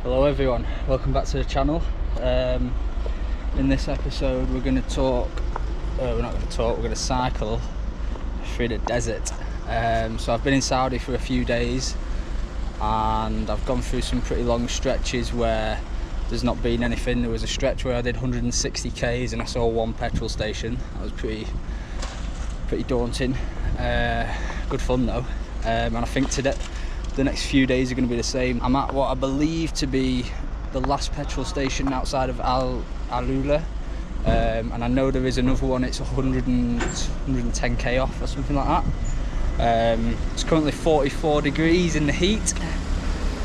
Hello everyone, welcome back to the channel. In this episode we're going to talk, we're going to cycle through the desert. So I've been in Saudi for a few days and I've gone through some pretty long stretches where there's not been anything. There was a stretch where I did 160 k's and I saw one petrol station. That was pretty daunting. Good fun though, and I think today the next few days are going to be the same. I'm at what I believe to be the last petrol station outside of Al Alula, and I know there is another one. It's 110k off or something like that. It's currently 44 degrees in the heat.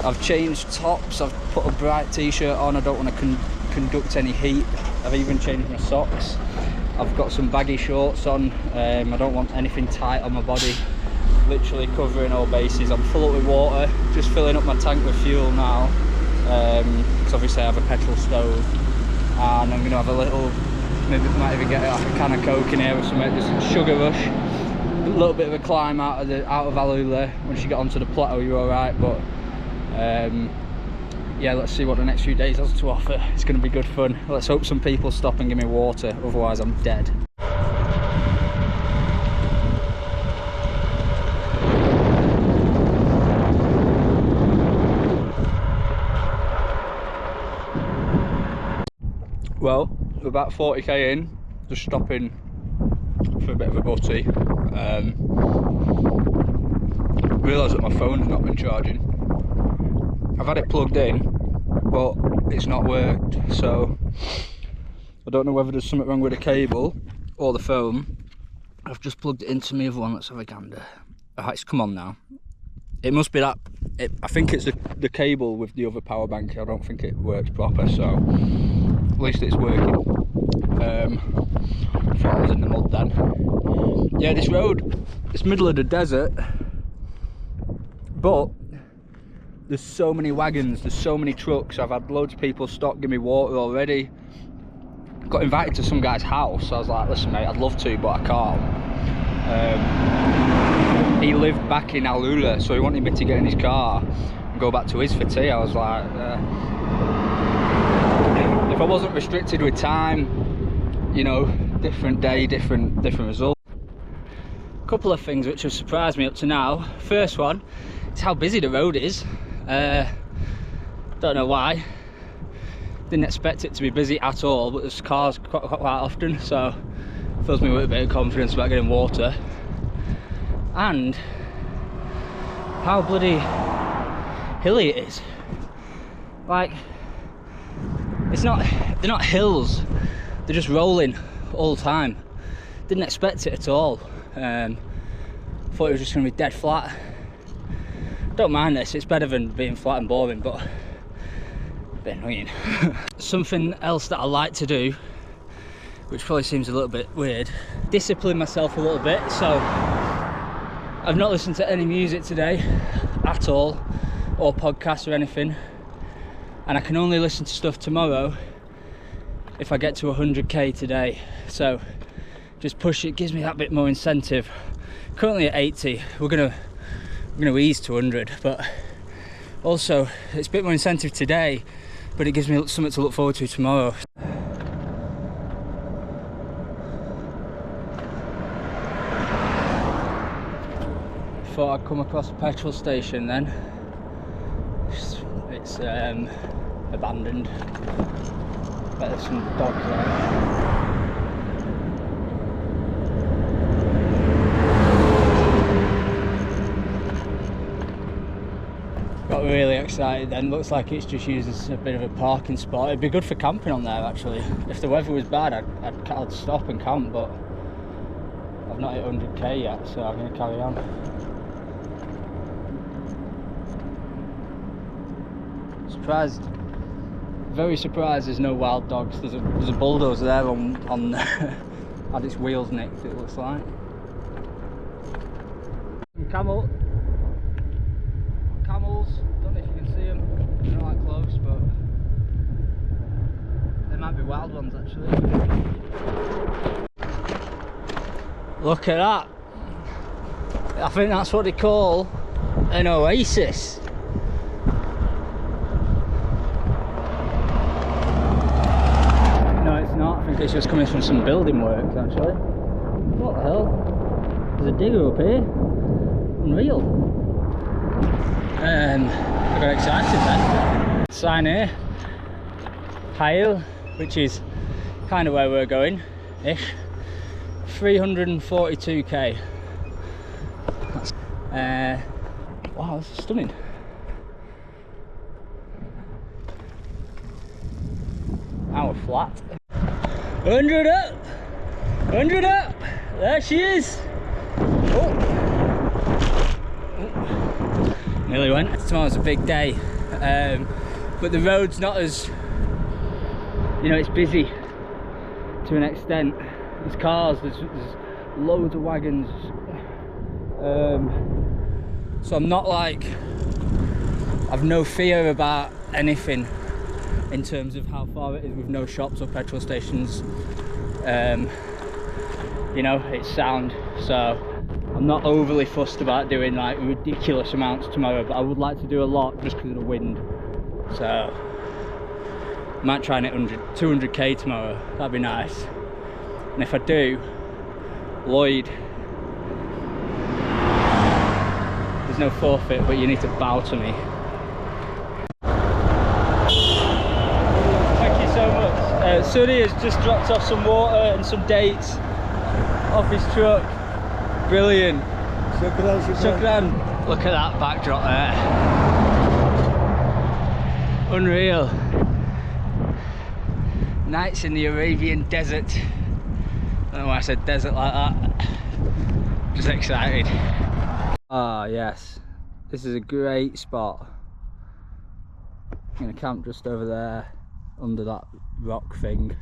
I've changed tops, I've put a bright t-shirt on. I don't want to conduct any heat. I've even changed my socks. I've got some baggy shorts on. I don't want anything tight on my body. Literally covering all bases. I'm full up with water, just filling up my tank with fuel now, because obviously I have a petrol stove, and I'm going to have a little, maybe might even get like a can of Coke in here or something, just sugar rush. A little bit of a climb out of Alula. Once you get onto the plateau you're alright, but yeah, let's see what the next few days has to offer. It's going to be good fun. Let's hope some people stop and give me water, otherwise I'm dead. Well, we're about 40k in, just stopping for a bit of a butty. Realised that my phone's not been charging. I've had it plugged in, but it's not worked, so I don't know whether there's something wrong with the cable or the phone. I've just plugged it into my other one. Let's have a gander. It's come on now. It must be that. I think it's the cable with the other power bank. I don't think it works proper, so at least it's working. Thought I was in the mud then. Yeah, this road, it's middle of the desert, but there's so many wagons, there's so many trucks. I've had loads of people stop, give me water already. Got invited to some guy's house, so I was like, listen mate, I'd love to, but I can't. He lived back in Alula, so he wanted me to get in his car and go back to his for tea. I was like, if I wasn't restricted with time, you know, different day, different result. A couple of things which have surprised me up to now. First one is how busy the road is. Don't know why. Didn't expect it to be busy at all, but there's cars quite often, so it fills me with a bit of confidence about getting water. And how bloody hilly it is. Like, they're not hills, they're just rolling all the time. Didn't expect it at all. Thought it was just going to be dead flat. Don't mind this, it's better than being flat and boring, but a bit annoying. Something else that I like to do, which probably seems a little bit weird, discipline myself a little bit. So I've not listened to any music today at all, or podcasts or anything, and I can only listen to stuff tomorrow if I get to 100k today. So just push it, gives me that bit more incentive. Currently at 80, we're gonna ease to 100, but also it's a bit more incentive today, but it gives me something to look forward to tomorrow. Thought I'd come across a petrol station then. It's abandoned. Bet there's some dogs there. Got really excited then. Looks like it's just used as a bit of a parking spot. It'd be good for camping on there actually. If the weather was bad, I'd stop and camp, but I've not hit 100k yet, so I'm going to carry on. Surprised, very surprised there's no wild dogs. There's a bulldozer there on had its wheels nicked, it looks like. Camels, don't know if you can see them, they're not that close, but they might be wild ones actually. Look at that. I think that's what they call an oasis. It's just coming from some building works actually. What the hell? There's a digger up here. Unreal. I got excited then. Sign here. Hale, which is kind of where we're going-ish. 342k. Wow, this is stunning. Our flat. 100 up! 100 up! There she is! Oh. Nearly went. Tomorrow's a big day. But the road's not as, you know, it's busy to an extent. There's cars, there's loads of wagons. So I'm not like, I've no fear about anything in terms of how far it is with no shops or petrol stations. You know, it's sound, so I'm not overly fussed about doing like ridiculous amounts tomorrow, but I would like to do a lot just because of the wind. So I might try and hit 200k tomorrow, that'd be nice. And if I do, Lloyd, there's no forfeit, but you need to bow to me. Thank you so much. Suri has just dropped off some water and some dates off his truck. Brilliant. Shukran. Look at that backdrop there. Unreal. Nights in the Arabian desert. I don't know why I said desert like that. Just excited. Ah yes, this is a great spot. I'm gonna camp just over there under that rock thing.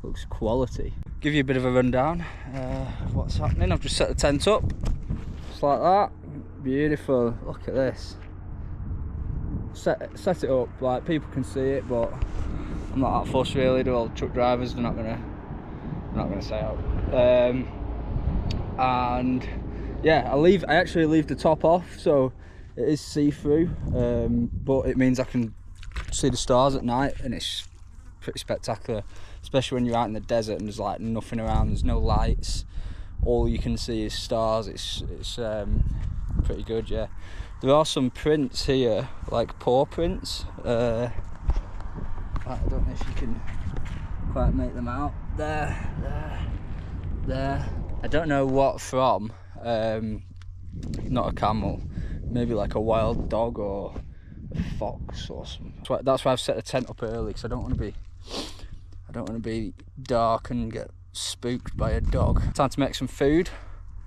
Looks quality. Give you a bit of a rundown of what's happening. I've just set the tent up just like that. Beautiful. Look at this. Set it up like people can see it, but I'm not that fussed really. The old truck drivers, they're not gonna say out. And yeah, I actually leave the top off, so it is see-through, but it means I can see the stars at night, and it's pretty spectacular, especially when you're out in the desert and there's like nothing around, there's no lights, all you can see is stars. It's pretty good. Yeah, there are some prints here, like paw prints. I don't know if you can quite make them out. There. I don't know what from. Not a camel, maybe like a wild dog or a fox or something. That's why I've set the tent up early, because I don't want to be dark and get spooked by a dog. Time to make some food.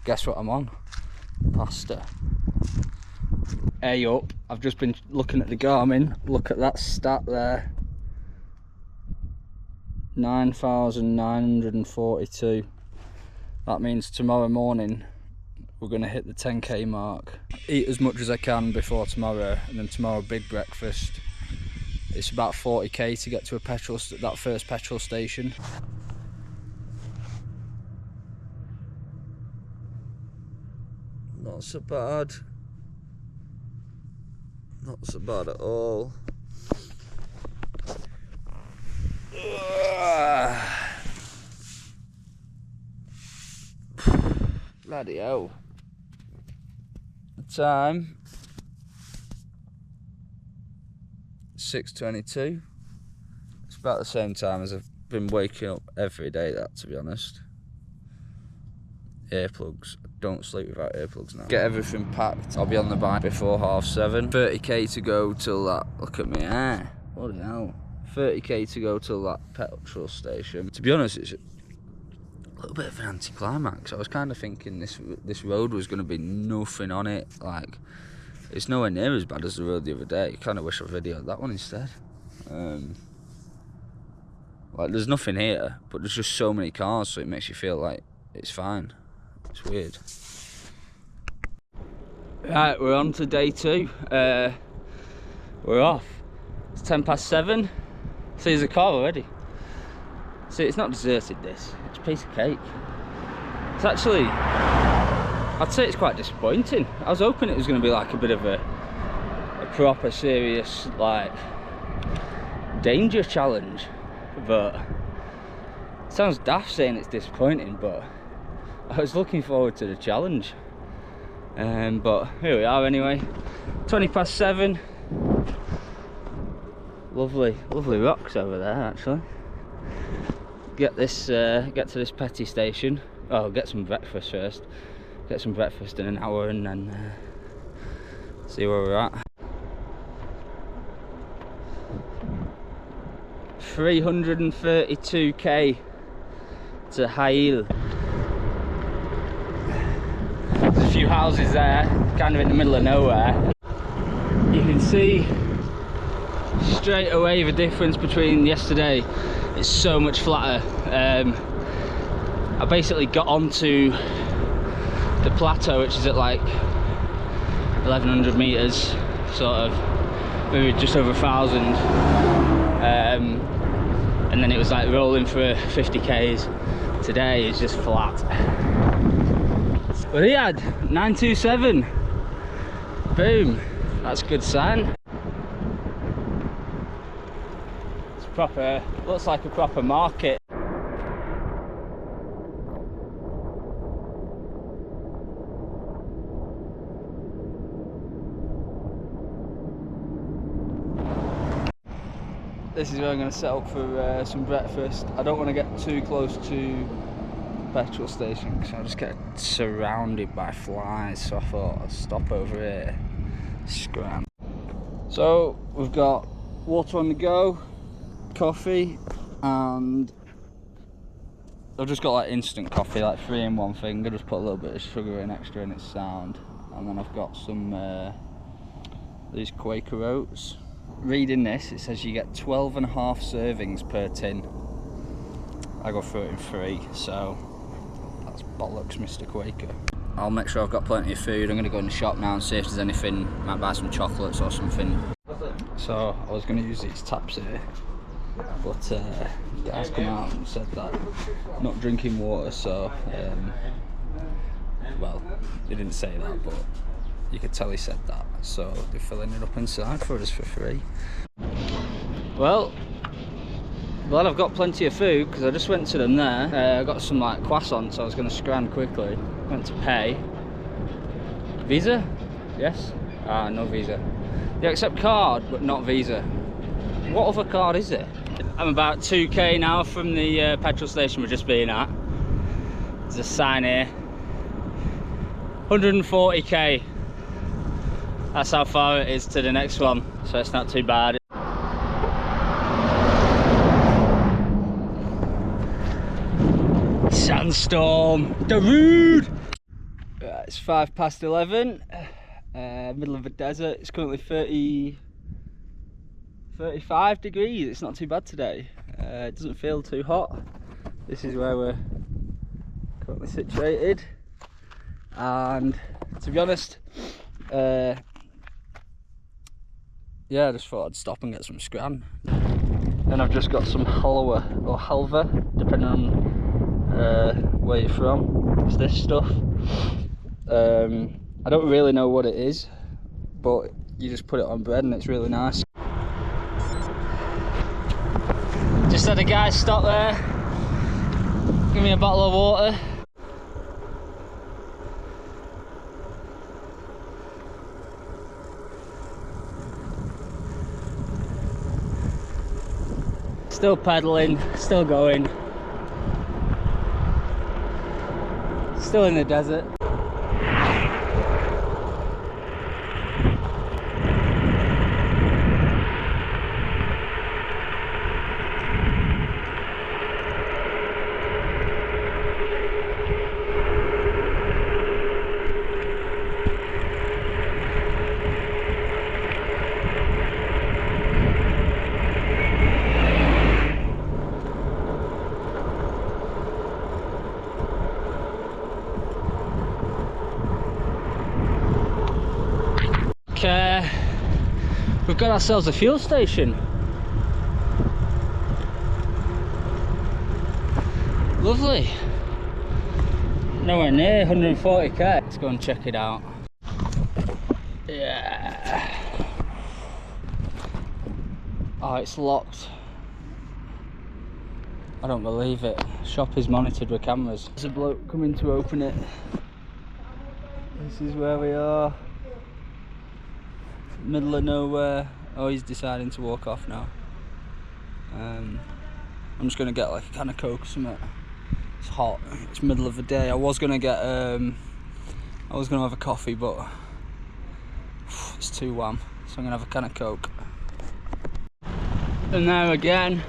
Guess what I'm on? Pasta. Hey up, I've just been looking at the Garmin. Look at that stat there. 9,942. That means tomorrow morning we're going to hit the 10k mark. Eat as much as I can before tomorrow, and then tomorrow big breakfast. It's about 40k to get to that first petrol station. Not so bad. Not so bad at all. Bloody hell. The time 6:22. It's about the same time as I've been waking up every day, that, to be honest. Earplugs. Don't sleep without earplugs now. Get everything packed. I'll be on the bike before 7:30. 30k to go till that. Look at me. Bloody hell. 30k to go till that petrol station. To be honest, it's a little bit of an anticlimax. I was kind of thinking this road was going to be nothing on it. Like, it's nowhere near as bad as the road the other day. Kind of wish I videoed that one instead. Like, there's nothing here, but there's just so many cars, so it makes you feel like it's fine. It's weird. Right, we're on to day 2. We're off. It's 7:10. See, there's a car already. See, it's not deserted, this. It's a piece of cake. It's actually, I'd say it's quite disappointing. I was hoping it was going to be like a bit of a proper, serious, like, danger challenge. But Sounds daft saying it's disappointing, but I was looking forward to the challenge. But here we are anyway. 7:20. Lovely rocks over there actually. Get to this petty station. Oh, get some breakfast first. Get some breakfast in an hour and then see where we're at. 332k to Hail. There's a few houses there, kind of in the middle of nowhere. You can see straight away the difference between yesterday. It's so much flatter. I basically got onto the plateau, which is at like 1100 meters, sort of, maybe just over 1,000. And then it was like rolling for 50 k's. Today is just flat. But he had 927. Boom. That's a good sign. It's proper. Looks like a proper market. This is where I'm going to set up for some breakfast. I don't want to get too close to the petrol station because I'll just get surrounded by flies, so I thought I'd stop over here, scram. So we've got water on the go, coffee, and I've just got like instant coffee, like 3 in 1 thing. I just put a little bit of sugar in extra and it's sound. And then I've got some these Quaker oats. Reading this, it says you get 12.5 servings per tin. I go through it in 3, so that's bollocks, Mr. Quaker. I'll make sure I've got plenty of food. I'm going to go in the shop now and see if there's anything. Might buy some chocolates or something. So I was going to use these taps here, but the guys come out and said that not drinking water, so well, they didn't say that, but you could tell he said that, so they're filling it up inside for us for free. Well, glad I've got plenty of food because I just went to them there. I got some like croissants, so I was going to scran quickly. Went to pay. Visa? Yes? Ah, no Visa. They accept card, but not Visa. What other card is it? I'm about 2k now from the petrol station we're just been at. There's a sign here. 140k. That's how far it is to the next one, so it's not too bad. Sandstorm, Darude! It's 11:05, middle of a desert. It's currently 35 degrees. It's not too bad today. It doesn't feel too hot. This is where we're currently situated, and to be honest, yeah, I just thought I'd stop and get some scran. Then I've just got some halwa or halva, depending on where you're from. It's this stuff. I don't really know what it is, but you just put it on bread and it's really nice. Just had a guy stop there, give me a bottle of water. Still pedaling, still going. Still in the desert. We've got ourselves a fuel station. Lovely. Nowhere near 140k. Let's go and check it out. Yeah. Oh, it's locked. I don't believe it. Shop is monitored with cameras. There's a bloke coming to open it. This is where we are. Middle of nowhere. Oh, he's deciding to walk off now. I'm just gonna get like a can of Coke or something. It's hot. It's middle of the day. I was gonna get I was gonna have a coffee, but it's too warm, so I'm gonna have a can of Coke. And there again,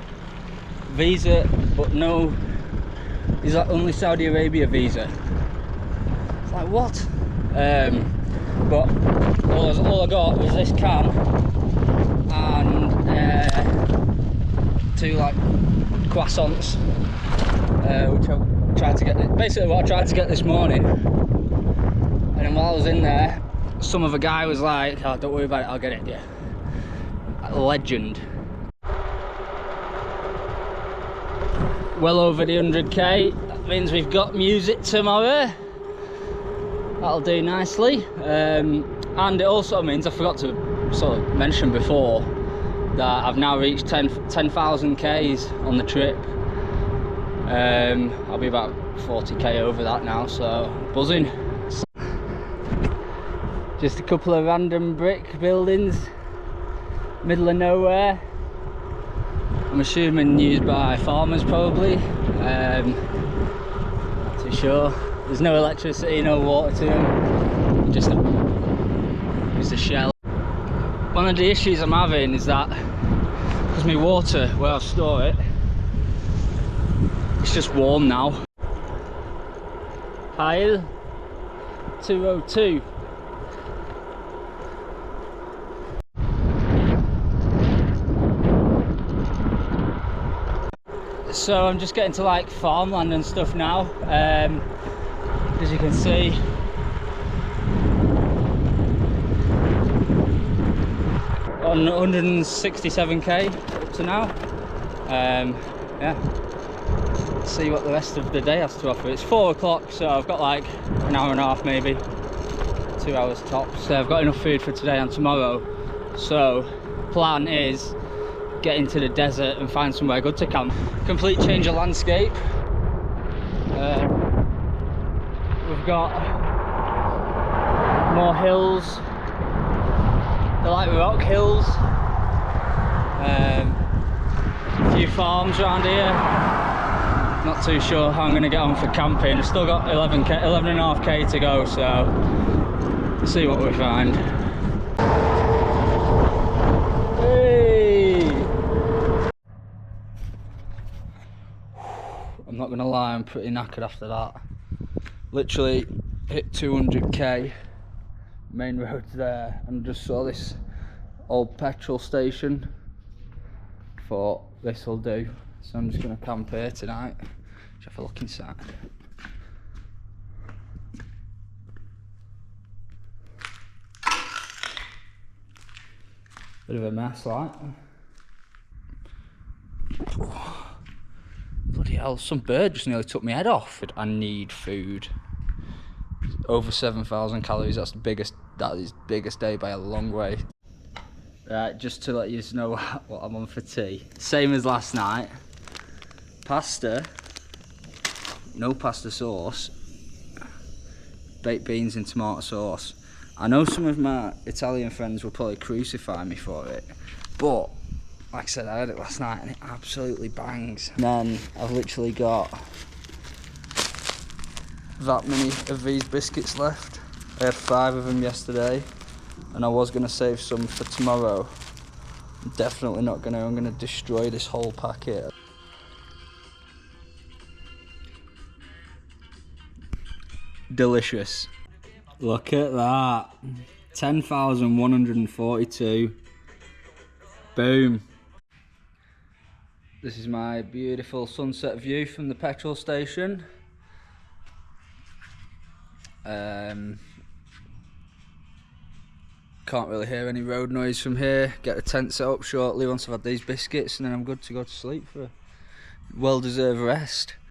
visa, but no. Is that only Saudi Arabia visa? It's like what? But all I got was this can and 2 like croissants, which I tried to get. Basically, what I tried to get this morning, and then while I was in there, some other guy was like, "Oh, don't worry about it, I'll get it." Yeah, legend. Well over the 100k. That means we've got music tomorrow. That'll do nicely. And it also means, I forgot to sort of mention before, that I've now reached 10,000 Ks on the trip. I'll be about 40k over that now, so buzzing. Just a couple of random brick buildings, middle of nowhere. I'm assuming used by farmers probably. Not too sure. There's no electricity, no water to them. Just a shell. One of the issues I'm having is that because my water, where I store it, it's just warm now. Pile 202. So I'm just getting to like farmland and stuff now. As you can see, on 167k up to now. Yeah, let's see what the rest of the day has to offer. It's 4 o'clock, so I've got like an hour and a half, maybe 2 hours tops. So I've got enough food for today and tomorrow. So plan is get into the desert and find somewhere good to camp. Complete change of landscape. We've got more hills. They're like rock hills. A few farms around here. Not too sure how I'm going to get on for camping. I've still got 11.5k to go, so we'll see what we find. Hey! I'm not going to lie, I'm pretty knackered after that. Literally hit 200k, main road's there, and just saw this old petrol station. Thought this will do, so I'm just going to camp here tonight. Let's have a look inside. Bit of a mess, like. Bloody hell, some bird just nearly took my head off. I need food. Over 7,000 calories, that is biggest day by a long way. Right, just to let you know what I'm on for tea. Same as last night. Pasta, no pasta sauce, baked beans and tomato sauce. I know some of my Italian friends will probably crucify me for it, but like I said, I had it last night and it absolutely bangs. And then I've literally got that many of these biscuits left. I had 5 of them yesterday and I was going to save some for tomorrow. I'm definitely not going to. I'm going to destroy this whole packet. Delicious. Look at that. 10,142. Boom. This is my beautiful sunset view from the petrol station. Can't really hear any road noise from here. Get the tent set up shortly once I've had these biscuits, and then I'm good to go to sleep for a well-deserved rest.